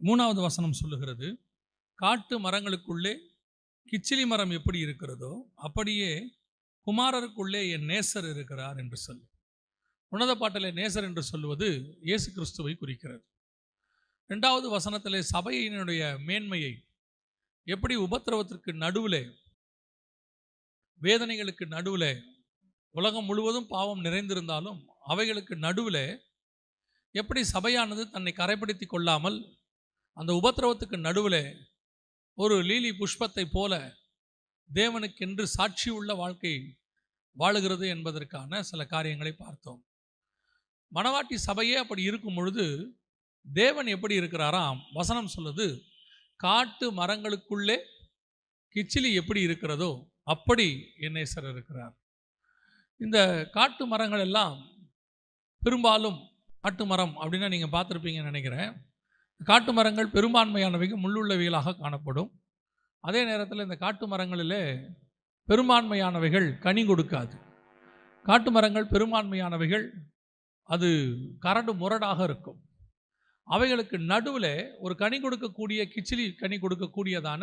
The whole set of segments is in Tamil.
மூணாவது வசனம் சொல்லுகிறது, காட்டு மரங்களுக்குள்ளே கிச்சிலி மரம் எப்படி இருக்கிறதோ அப்படியே குமாரருக்குள்ளே என் நேசர் இருக்கிறார் என்று சொல்லி. உன்னத பாட்டிலே நேசர் என்று சொல்லுவது இயேசு கிறிஸ்துவை குறிக்கிறது. இரண்டாவது வசனத்திலே சபையினுடைய மேன்மையை, எப்படி உபத்திரவத்திற்கு நடுவில், வேதனைகளுக்கு நடுவில், உலகம் முழுவதும் பாவம் நிறைந்திருந்தாலும் அவைகளுக்கு நடுவில் எப்படி சபையானது தன்னை கரைப்படுத்தி கொள்ளாமல் அந்த உபத்திரவத்துக்கு நடுவில் ஒரு லீலி புஷ்பத்தை போல தேவனுக்கென்று சாட்சி உள்ள வாழ்க்கை வாழுகிறது என்பதற்கான சில காரியங்களை பார்த்தோம். மணவாட்டி சபையே அப்படி இருக்கும் பொழுது தேவன் எப்படி இருக்கிறாராம்? வசனம் சொல்லுது, காட்டு மரங்களுக்குள்ளே கிச்சிலி எப்படி இருக்கிறதோ அப்படி என் நேசர் இருக்கிறார். இந்த காட்டு மரங்கள் எல்லாம் பெரும்பாலும் காட்டு மரம் அப்படின்னா நீங்கள் பார்த்துருப்பீங்கன்னு நினைக்கிறேன். காட்டு மரங்கள் பெரும்பான்மையானவைகள் முள்ளுள்ளவைகளாக காணப்படும். அதே நேரத்தில் இந்த காட்டு மரங்களில் பெரும்பான்மையானவைகள் கனி கொடுக்காது. காட்டு மரங்கள் பெரும்பான்மையானவைகள் அது கரடு முரடாக இருக்கும். அவைகளுக்கு நடுவில் ஒரு கனி கொடுக்கக்கூடிய, கிச்சிலி கனி கொடுக்கக்கூடியதான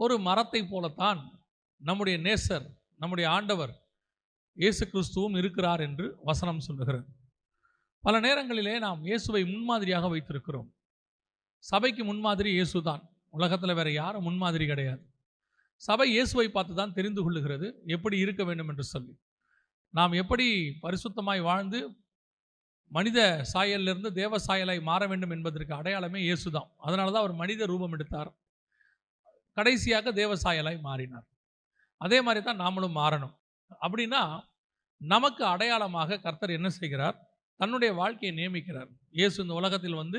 ஒரு மரத்தை போலத்தான் நம்முடைய நேசர், நம்முடைய ஆண்டவர் இயேசு கிறிஸ்துவும் இருக்கிறார் என்று வசனம் சொல்லுகிறது. பல நேரங்களிலே நாம் இயேசுவை முன்மாதிரியாக வைத்திருக்கிறோம். சபைக்கு முன்மாதிரி இயேசு தான். உலகத்தில் வேறு யாரும் முன்மாதிரி கிடையாது. சபை இயேசுவை பார்த்து தான் தெரிந்து கொள்ளுகிறது எப்படி இருக்க வேண்டும் என்று சொல்லி. நாம் எப்படி பரிசுத்தமாய் வாழ்ந்து மனித சாயலிலிருந்து தேவ சாயலாய் மாற வேண்டும் என்பதற்கு அடையாளமே இயேசு தான். அதனால தான் அவர் மனித ரூபம் எடுத்தார், கடைசியாக தேவ சாயலாய் மாறினார். அதே மாதிரி தான் நாமளும் மாறணும். அப்படின்னா நமக்கு அடையாளமாக கர்த்தர் என்ன செய்கிறார்? தன்னுடைய வாழ்க்கையை நியமிக்கிறார். இயேசு இந்த உலகத்தில் வந்து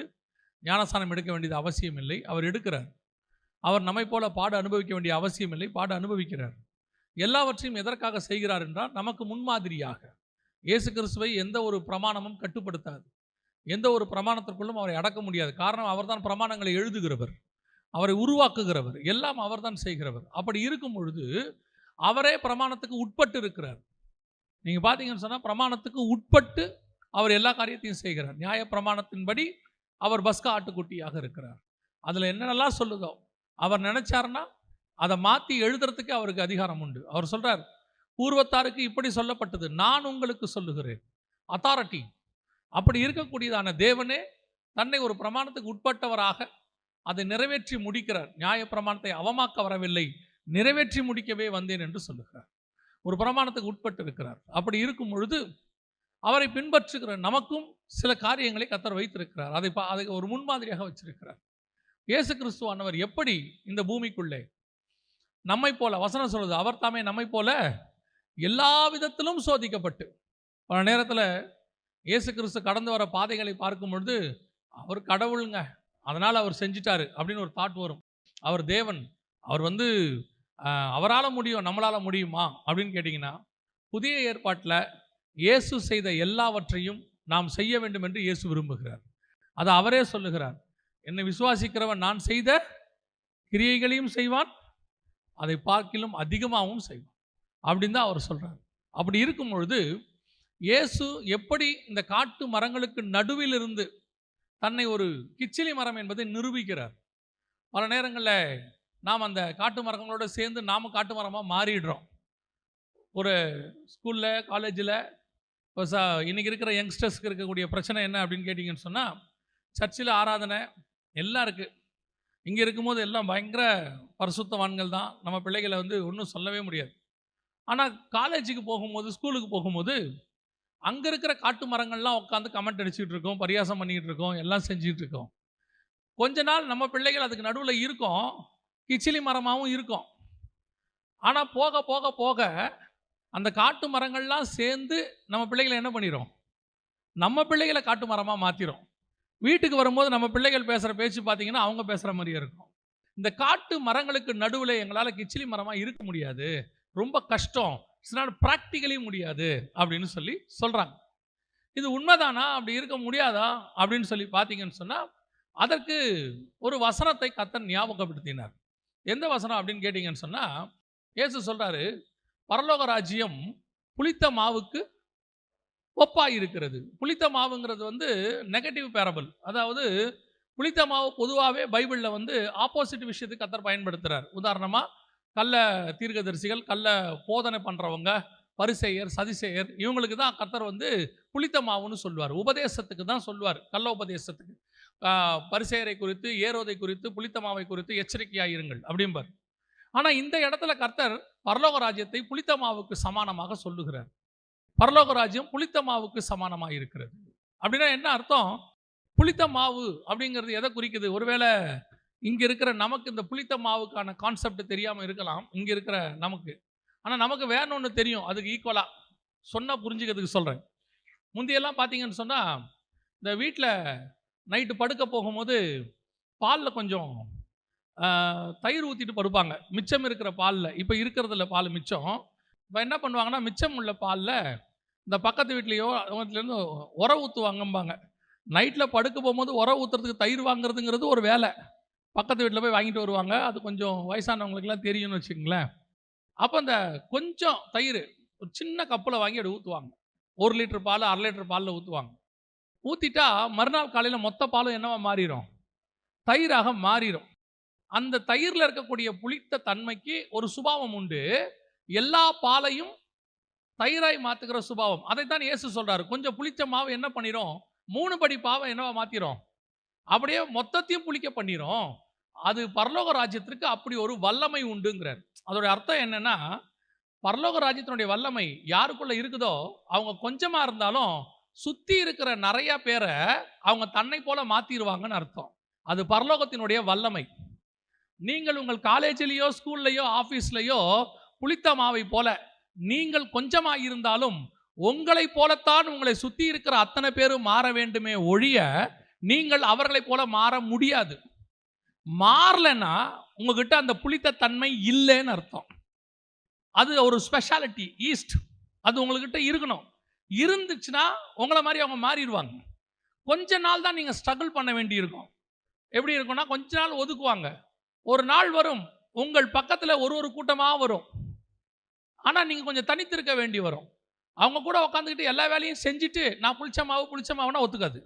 ஞானஸ்தானம் எடுக்க வேண்டியது அவசியம் இல்லை, அவர் எடுக்கிறார். அவர் நம்மை போல பாடு அனுபவிக்க வேண்டிய அவசியம் இல்லை, பாடு அனுபவிக்கிறார். எல்லாவற்றையும் எதற்காக செய்கிறார் என்றால் நமக்கு முன்மாதிரியாக. இயேசு கிறிஸ்துவை எந்த ஒரு பிரமாணமும் கட்டுப்படுத்தாது. எந்த ஒரு பிரமாணத்திற்குள்ளும் அவரை அடக்க முடியாது. காரணம், அவர்தான் பிரமாணங்களை எழுதுகிறவர், அவரை உருவாக்குகிறவர், எல்லாம் அவர்தான் செய்கிறவர். அப்படி இருக்கும் பொழுது அவரே பிரமாணத்துக்கு உட்பட்டு இருக்கிறார். நீங்கள் பார்த்தீங்கன்னு சொன்னால் பிரமாணத்துக்கு உட்பட்டு அவர் எல்லா காரியத்தையும் செய்கிறார். நியாய பிரமாணத்தின்படி அவர் பஸ்கா ஆட்டுக்குட்டியாக இருக்கிறார். அதில் என்னென்னலாம் சொல்லுதோ அவர் நினைச்சாருன்னா அதை மாற்றி எழுதுறதுக்கு அவருக்கு அதிகாரம் உண்டு. அவர் சொல்றார், பூர்வத்தாருக்கு இப்படி சொல்லப்பட்டது, நான் உங்களுக்கு சொல்லுகிறேன். அத்தாரிட்டி. அப்படி இருக்கக்கூடியதான தேவனே தன்னை ஒரு பிரமாணத்துக்கு உட்பட்டவராக அதை நிறைவேற்றி முடிக்கிறார். நியாய பிரமாணத்தை அவமாக்க வரவில்லை, நிறைவேற்றி முடிக்கவே வந்தேன் என்று சொல்லுகிறார். ஒரு பிரமாணத்துக்கு உட்பட்டு இருக்கிறார். அப்படி இருக்கும் பொழுது அவரை பின்பற்றுகிற நமக்கும் சில காரியங்களை கர்த்தர் வைத்திருக்கிறார். அதை ஒரு முன்மாதிரியாக வச்சிருக்கிறார். இயேசு கிறிஸ்துவானவர் எப்படி இந்த பூமிக்குள்ளே நம்மை போல, வசனம் சொல்லுது, அவர் தாமே நம்மை போல எல்லா விதத்திலும் சோதிக்கப்பட்டு. பல நேரத்தில் இயேசு கிறிஸ்து கடந்து வர பாதைகளை பார்க்கும் பொழுது அவர் கடவுளுங்க, அதனால் அவர் செஞ்சிட்டாரு அப்படின்னு ஒரு தாட் வரும். அவர் தேவன், அவர் வந்து அவரால் முடியும், நம்மளால் முடியுமா அப்படின்னு கேட்டிங்கன்னா, புதிய ஏற்பாட்டில் இயேசு செய்த எல்லாவற்றையும் நாம் செய்ய வேண்டும் என்று இயேசு விரும்புகிறார். அதை அவரே சொல்லுகிறார், என்னை விசுவாசிக்கிறவன் நான் செய்த கிரியைகளையும் செய்வான், அதை பார்க்கிலும் அதிகமாகவும் செய்வான் அப்படின்னு தான் அவர் சொல்கிறார். அப்படி இருக்கும் பொழுது இயேசு எப்படி இந்த காட்டு மரங்களுக்கு நடுவில் இருந்து தன்னை ஒரு கிச்சிலி மரம் என்பதை நிரூபிக்கிறார். பல நேரங்களில் நாம் அந்த காட்டு மரங்களோடு சேர்ந்து நாம் காட்டு மரமாக மாறிடுறோம். ஒரு ஸ்கூலில், காலேஜில் இன்றைக்கி இருக்கிற யங்ஸ்டர்ஸ்க்கு இருக்கக்கூடிய பிரச்சனை என்ன அப்படின்னு கேட்டிங்கன்னு சொன்னால், சர்ச்சில் ஆராதனை எல்லாம் இருக்குது. இங்கே இருக்கும்போது எல்லாம் பயங்கர பரிசுத்தவான்கள் தான், நம்ம பிள்ளைகளை வந்து ஒன்றும் சொல்லவே முடியாது. ஆனால் காலேஜுக்கு போகும்போது, ஸ்கூலுக்கு போகும்போது அங்கே இருக்கிற காட்டு மரங்கள்லாம் உட்காந்து கமெண்ட் அடிச்சுட்டு இருக்கோம், பரியாசம் பண்ணிக்கிட்டு இருக்கோம், எல்லாம் செஞ்சுட்டு இருக்கோம். கொஞ்ச நாள் நம்ம பிள்ளைகள் அதுக்கு நடுவில் இருக்கும், கிச்சிலி மரமாகவும் இருக்கும். ஆனால் போக போக போக அந்த காட்டு மரங்கள்லாம் சேர்ந்து நம்ம பிள்ளைகளை என்ன பண்ணிடும்? நம்ம பிள்ளைகளை காட்டு மரமாக மாற்றிடும். வீட்டுக்கு வரும்போது நம்ம பிள்ளைகள் பேசுகிற பேச்சு பார்த்தீங்கன்னா அவங்க பேசுகிற மாதிரியே இருக்கும். இந்த காட்டு மரங்களுக்கு நடுவில் எங்களால் கிச்சிலி மரமாக இருக்க முடியாது, ரொம்ப கஷ்டம், இதனால் ப்ராக்டிக்கலி முடியாது அப்படின்னு சொல்லி சொல்கிறாங்க. இது உண்மைதானா? அப்படி இருக்க முடியாதா அப்படின்னு சொல்லி பார்த்தீங்கன்னு சொன்னால், அதற்கு ஒரு வசனத்தை கர்த்தர் ஞாபகப்படுத்தினார். எந்த வசனம் அப்படின்னு கேட்டிங்கன்னு சொன்னால், இயேசு சொல்கிறாரு, பரலோக ராஜ்யம் புளித்த மாவுக்கு ஒப்பாய் இருக்கிறது. புளித்த மாவுங்கிறது வந்து நெகட்டிவ் பேரபிள். அதாவது புளித்த மாவு பொதுவாகவே பைபிளில் வந்து ஆப்போசிட் விஷயத்துக்கு கர்த்தர் பயன்படுத்துகிறார். உதாரணமாக கள்ள தீர்க்கதரிசிகள், கள்ள போதனை பண்ணுறவங்க, பரிசேயர், சதிசேயர், இவங்களுக்கு தான் கர்த்தர் வந்து புளித்த மாவுன்னு சொல்லுவார். உபதேசத்துக்கு தான் சொல்லுவார், கள்ள உபதேசத்துக்கு. பரிசேயரை குறித்து, ஏரோதை குறித்து, புளித்த மாவை குறித்து எச்சரிக்கையாயிருங்கள் அப்படிம்பார். ஆனால் இந்த இடத்துல கர்த்தர் பரலோக ராஜ்யத்தை புளித்த மாவுக்கு சமானமாக சொல்லுகிறார். பரலோக ராஜ்யம் புளித்த மாவுக்கு சமானமாக இருக்கிறது. அப்படின்னா என்ன அர்த்தம்? புளித்த மாவு அப்படிங்கிறது எதை குறிக்குது? ஒருவேளை இங்கே இருக்கிற நமக்கு இந்த புளித்த மாவுக்கான கான்செப்ட் தெரியாமல் இருக்கலாம், இங்கே இருக்கிற நமக்கு. ஆனால் நமக்கு வேற ஒன்று தெரியும், அதுக்கு ஈக்குவலாக சொன்னால் புரிஞ்சுக்கிறதுக்கு சொல்கிறேன். முந்தையெல்லாம் பார்த்தீங்கன்னு சொன்னால், இந்த வீட்டில் நைட்டு படுக்க போகும்போது பாலில் கொஞ்சம் தயிர் ஊற்றிட்டு படுப்பாங்க, மிச்சம் இருக்கிற பாலில். இப்போ இருக்கிறதுல பால் மிச்சம். இப்போ என்ன பண்ணுவாங்கன்னா, மிச்சம் உள்ள பாலில் இந்த பக்கத்து வீட்லேயோ அவங்கலேருந்து உர ஊற்றுவாங்கம்பாங்க. நைட்டில் படுக்க போகும்போது உர ஊற்றுறதுக்கு தயிர் வாங்குறதுங்கிறது ஒரு வேலை. பக்கத்து வீட்டில் போய் வாங்கிட்டு வருவாங்க. அது கொஞ்சம் வயசானவங்களுக்குலாம் தெரியும்னு வச்சுக்கோங்களேன். அப்போ அந்த கொஞ்சம் தயிர் ஒரு சின்ன கப்பில் வாங்கி அப்படி ஊற்றுவாங்க. 1 லிட்டர் பால் 1/2 லிட்டர் பாலில் ஊற்றுவாங்க. ஊற்றிட்டா மறுநாள் காலையில் மொத்த பாலும் என்னவா மாறிடும்? தயிராக மாறிடும். அந்த தயிரில் இருக்கக்கூடிய புளித்த தன்மைக்கு ஒரு சுபாவம் உண்டு. எல்லா பாலையும் தயிராய் மாற்றுகிற சுபாவம். அதைத்தான் இயேசு சொல்றாரு. கொஞ்சம் புளிச்ச மாவு என்ன பண்ணிடும்? 3 படி பாவை என்னவா மாற்றிடும்? அப்படியே மொத்தத்தையும் புளிக்க பண்ணிடும். அது பரலோக ராஜ்யத்திற்கு அப்படி ஒரு வல்லமை உண்டுங்கிறார். அதோட அர்த்தம் என்னன்னா, பரலோக ராஜ்யத்தினுடைய வல்லமை யாருக்குள்ள இருக்குதோ அவங்க கொஞ்சமா இருந்தாலும் சுத்தி இருக்கிற நிறைய பேரை அவங்க தன்னை போல மாத்திடுவாங்கன்னு அர்த்தம். அது பரலோகத்தினுடைய வல்லமை. நீங்கள் உங்கள் காலேஜிலேயோ ஸ்கூல்லையோ ஆஃபீஸ்லையோ புளித்த மாவை போல நீங்கள் கொஞ்சமா இருந்தாலும் உங்களை போலத்தான் உங்களை சுத்தி இருக்கிற அத்தனை பேரும் மாற வேண்டுமே ஒழிய நீங்கள் அவர்களை போல மாற முடியாது. மாறலன்னா உங்ககிட்ட அந்த புளித்த தன்மை இல்லைன்னு அர்த்தம். அது ஒரு ஸ்பெஷாலிட்டி, ஈஸ்ட். அது உங்ககிட்ட இருக்கணும். இருந்துச்சுன்னா உங்களை மாதிரி அவங்க மாறிடுவாங்க. கொஞ்ச நாள் தான் நீங்கள் ஸ்ட்ரகிள் பண்ண வேண்டி இருக்கும். எப்படி இருக்கும்னா, கொஞ்ச நாள் ஒதுக்குவாங்க. ஒரு நாள் வரும், உங்கள் பக்கத்தில் ஒரு கூட்டமாக வரும். ஆனால் நீங்கள் கொஞ்சம் தனித்திருக்க வேண்டி வரும். அவங்க கூட உட்காந்துக்கிட்டு எல்லா வேலையும் செஞ்சுட்டு நான் புளிச்ச மாவுனா ஒத்துக்காது.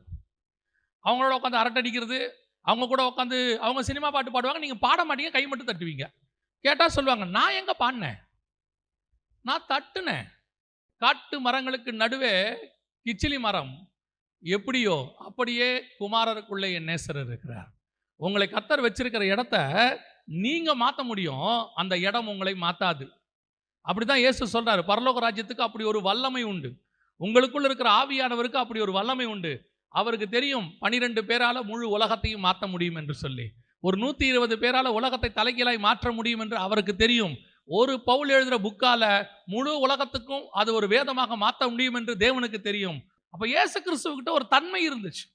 அவங்களோட உட்காந்து அரட்டை அடிக்கிறது, அவங்க கூட உட்காந்து அவங்க சினிமா பாட்டு பாடுவாங்க, நீங்கள் பாட மாட்டீங்க, கை மட்டும் தட்டுவீங்க. கேட்டால் சொல்லுவாங்க, நான் எங்கே பாடினேன், நான் தட்டுனேன். காட்டு மரங்களுக்கு நடுவே கிச்சிலி மரம் எப்படியோ அப்படியே குமாரருக்குள்ளே என் நேசர் இருக்கிறார். உங்களை கர்த்தர் வச்சிருக்கிற இடத்த நீங்க மாற்ற முடியும், அந்த இடம் உங்களை மாற்றாது. அப்படிதான் இயேசு சொல்றாரு. பரலோக ராஜ்யத்துக்கு அப்படி ஒரு வல்லமை உண்டு. உங்களுக்குள்ள இருக்கிற ஆவியானவருக்கு அப்படி ஒரு வல்லமை உண்டு. அவருக்கு தெரியும் 12 பேரால முழு உலகத்தையும் மாற்ற முடியும் என்று சொல்லி. ஒரு 120 பேரால உலகத்தை தலைகீழாய் மாற்ற முடியும் என்று அவருக்கு தெரியும். ஒரு பவுல் எழுதுகிற புக்கால முழு உலகத்துக்கும் அது ஒரு வேதமாக மாற்ற முடியும் என்று தேவனுக்கு தெரியும். அப்ப இயேசு கிறிஸ்துவுக்கிட்ட ஒரு தன்மை இருந்துச்சு.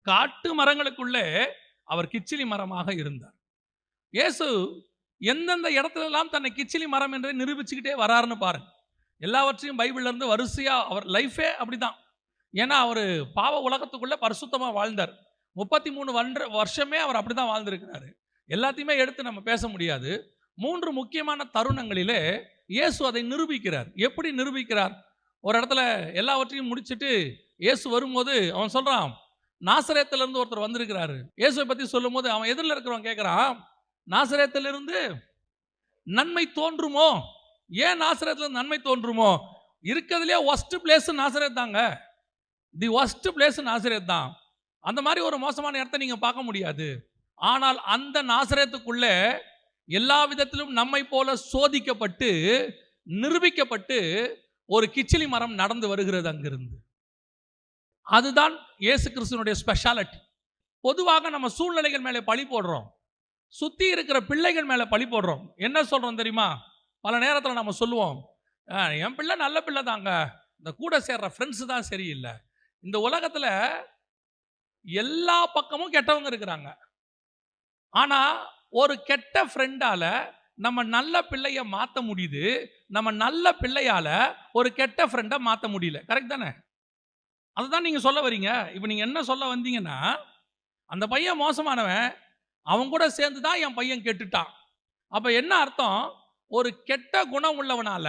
காட்டு மரங்களுக்குள்ளே அவர் கிச்சிலி மரமாக இருந்தார். இயேசு எந்தெந்த இடத்துல எல்லாம் தன்னை கிச்சிலி மரம் என்று நிரூபிச்சுக்கிட்டே வராருன்னு பாருங்க. எல்லாவற்றையும் பைபிள்ல இருந்து வரிசையா அவர் லைஃபே அப்படிதான். ஏன்னா அவர் பாவ உலகத்துக்குள்ள பரிசுத்தமா வாழ்ந்தார். 33 வருஷமே அவர் அப்படிதான் வாழ்ந்திருக்கிறாரு. எல்லாத்தையுமே எடுத்து நம்ம பேச முடியாது. 3 முக்கியமான தருணங்களிலே இயேசு அதை நிரூபிக்கிறார். எப்படி நிரூபிக்கிறார்? ஒரு இடத்துல எல்லாவற்றையும் முடிச்சுட்டு இயேசு வரும்போது அவன் சொல்றான், நாசரேத்திலிருந்து ஒருத்தர் வந்திருக்கிறாரு. இயேசுவை பற்றி சொல்லும் போது அவன் எதிரில் இருக்கிறவன் கேட்குறான், நாசரேத்திலிருந்து நன்மை தோன்றுமோ? ஏன் நாசரேத்திலிருந்து நன்மை தோன்றுமோ? இருக்கிறதுலே ஒஸ்ட் பிளேஸ் நாசரேத் தாங்க. தி ஒஸ்ட் பிளேஸ் நாசரேத் தான். அந்த மாதிரி ஒரு மோசமான இடத்தை நீங்க பார்க்க முடியாது. ஆனால் அந்த நாசரேத்துக்குள்ளே எல்லா விதத்திலும் நம்மை போல சோதிக்கப்பட்டு நிரூபிக்கப்பட்டு ஒரு கிச்சிலி மரம் நடந்து வருகிறது அங்கிருந்து. அதுதான் இயேசு கிறிஸ்துவினுடைய ஸ்பெஷாலிட்டி. பொதுவாக நம்ம சூழ்நிலைகள் மேலே பழி போடுறோம், சுற்றி இருக்கிற பிள்ளைகள் மேலே பழி போடுறோம். என்ன சொல்கிறோம் தெரியுமா? பல நேரத்தில் நம்ம சொல்லுவோம், என் பிள்ளை நல்ல பிள்ளை தாங்க, இந்த கூட சேர்ற ஃப்ரெண்ட்ஸு தான் சரியில்லை. இந்த உலகத்தில் எல்லா பக்கமும் கெட்டவங்க இருக்கிறாங்க. ஆனால் ஒரு கெட்ட ஃப்ரெண்டால் நம்ம நல்ல பிள்ளைய மாற்ற முடியுது, நம்ம நல்ல பிள்ளையால் ஒரு கெட்ட ஃப்ரெண்டை மாற்ற முடியல. கரெக்ட் தானே? அதுதான் நீங்கள் சொல்ல வரீங்க. இப்போ நீங்கள் என்ன சொல்ல வந்தீங்கன்னா, அந்த பையன் மோசமானவன், அவன் கூட சேர்ந்து தான் என் பையன் கெட்டுட்டான். அப்போ என்ன அர்த்தம்? ஒரு கெட்ட குணம் உள்ளவனால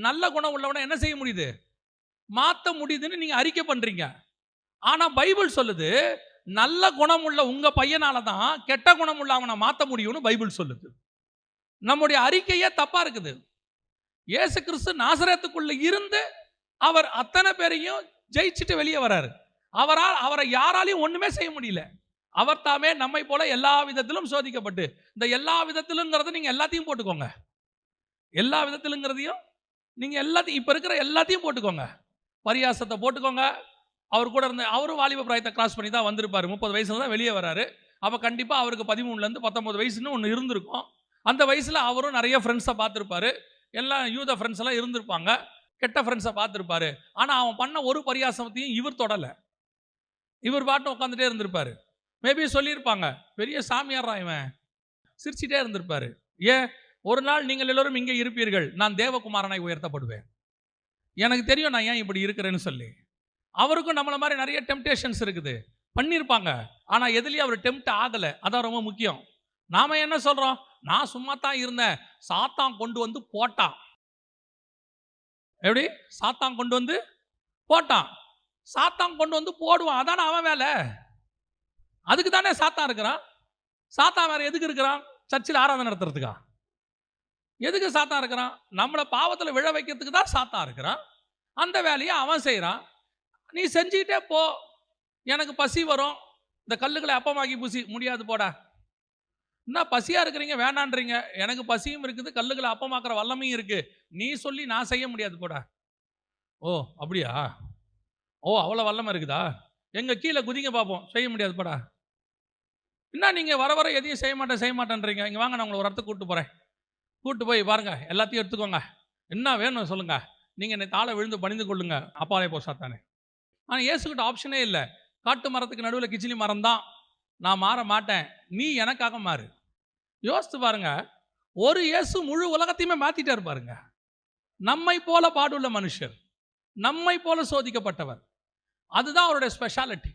நல்ல குணம் உள்ளவனை என்ன செய்ய முடியுது? மாற்ற முடியுதுன்னு நீங்கள் அறிக்கை பண்ணுறீங்க. ஆனால் பைபிள் சொல்லுது, நல்ல குணமுள்ள உங்க பையனால தான் கெட்ட குணமுள்ள அவனை மாற்ற முடியும்னு பைபிள் சொல்லுது. நம்முடைய அறிக்கையே தப்பா இருக்குது. இயேசு கிறிஸ்து நாசரேத்துக்குள்ள இருந்து அவர் அத்தனை பேரையும் ஜெயிச்சுட்டு வெளியே வராரு. அவரை யாராலையும் ஒண்ணுமே செய்ய முடியல. அவர் தாமே நம்மை போல எல்லா விதத்திலும் சோதிக்கப்பட்டு, இந்த எல்லா விதத்திலுங்கிறத நீங்க எல்லாத்தையும் போட்டுக்கோங்க. எல்லா விதத்திலுங்கிறதையும் நீங்க எல்லாத்தையும் இப்ப இருக்கிற எல்லாத்தையும் போட்டுக்கோங்க. பரியாசத்தை போட்டுக்கோங்க. அவர் கூட இருந்த அவரும் வாலிப பிராயத்தை கிராஸ் பண்ணி தான் வந்திருப்பாரு. 30 வயசுல தான் வெளியே வராரு. அப்ப கண்டிப்பா அவருக்கு 13லேருந்து 19 வயசுன்னு ஒன்று இருந்திருக்கும். அந்த வயசுல அவரும் நிறைய ஃப்ரெண்ட்ஸை பார்த்துருப்பாரு. எல்லாம் யூத ஃப்ரெண்ட்ஸ் எல்லாம் இருந்திருப்பாங்க. கெட்ட ஃப்ரெண்ட்ஸை பார்த்துருப்பாரு. ஆனா அவன் பண்ண ஒரு பரியாசத்தையும் இவர் தொடல. இவர் பாட்டு உட்காந்துட்டே இருந்திருப்பாரு. மேபி சொல்லியிருப்பாங்க, பெரிய சாமியாரா இவன், சிரிச்சிட்டே இருந்திருப்பாரு. ஏன், ஒரு நாள் நீங்கள் எல்லோரும் இங்கே இருப்பீர்கள், நான் தேவகுமாரனாய் உயர்த்தப்படுவேன். எனக்கு தெரியும் நான் ஏன் இப்படி இருக்கிறேன்னு சொல்லி. அவருக்கும் நம்மள மாதிரி நிறைய டெம்டேஷன்ஸ் இருக்குது, பண்ணியிருப்பாங்க. ஆனா எதுலயும் அவர் டெம்ட் ஆகல. அதான் ரொம்ப முக்கியம். நாம என்ன சொல்றோம், நான் சும்மா தான் இருந்தேன், சாத்தான் கொண்டு வந்து போட்டான். எப்படி? சாத்தான் கொண்டு வந்து போட்டான். சாத்தான் கொண்டு வந்து போடுவான், அதான அவன் வேலை. அதுக்கு தானே சாத்தான் இருக்கிறான். சாத்தான் வேற எதுக்கு இருக்கிறான்? சர்ச்சில் ஆராதனை நடத்துறதுக்கா? எதுக்கு சாத்தான் இருக்கிறான்? நம்மளை பாவத்தில் விழ வைக்கிறதுக்கு தான் சாத்தான் இருக்கிறான். அந்த வேலையை அவன் செய்கிறான். நீ செஞ்சுக்கிட்டே போ. எனக்கு பசி வரும், இந்த கல்லுகளை அப்பமாக்கி பூசி முடியாது போடா. என்ன பசியா இருக்கிறீங்க, வேண்டான்றீங்க. எனக்கு பசியும் இருக்குது, கல்லுகளை அப்பமாக்குற வல்லமையும் இருக்கு. நீ சொல்லி நான் செய்ய முடியாது போடா. ஓ அப்படியா? ஓ அவ்வளோ வல்லமை இருக்குதா? எங்க கீழே குதிங்க பார்ப்போம். செய்ய முடியாது போடா. என்ன நீங்க வர வர எதையும் செய்ய மாட்டேன்றீங்க. இங்க வாங்க, நான் உங்களை ஒரு இடத்துக்கு கூப்பிட்டு போறேன். கூப்பிட்டு போய் பாருங்க, எல்லாத்தையும் எடுத்துக்கோங்க. என்ன வேணும் சொல்லுங்க, நீங்க என்னை தாழ விழுந்து பணிந்து கொள்ளுங்க, அப்பாலே போ சாத்தானே. ஆனால் இயேசுக்கிட்ட ஆப்ஷனே இல்லை. காட்டு மரத்துக்கு நடுவில் கிச்சிலி மரம் தான். நான் மாற மாட்டேன், நீ எனக்காக மாறு. யோசித்து பாருங்க, ஒரு இயேசு முழு உலகத்தையுமே மாத்திட்டாரு பாருங்க. நம்மை போல பாடுள்ள மனுஷர், நம்மை போல சோதிக்கப்பட்டவர். அதுதான் அவருடைய ஸ்பெஷாலிட்டி.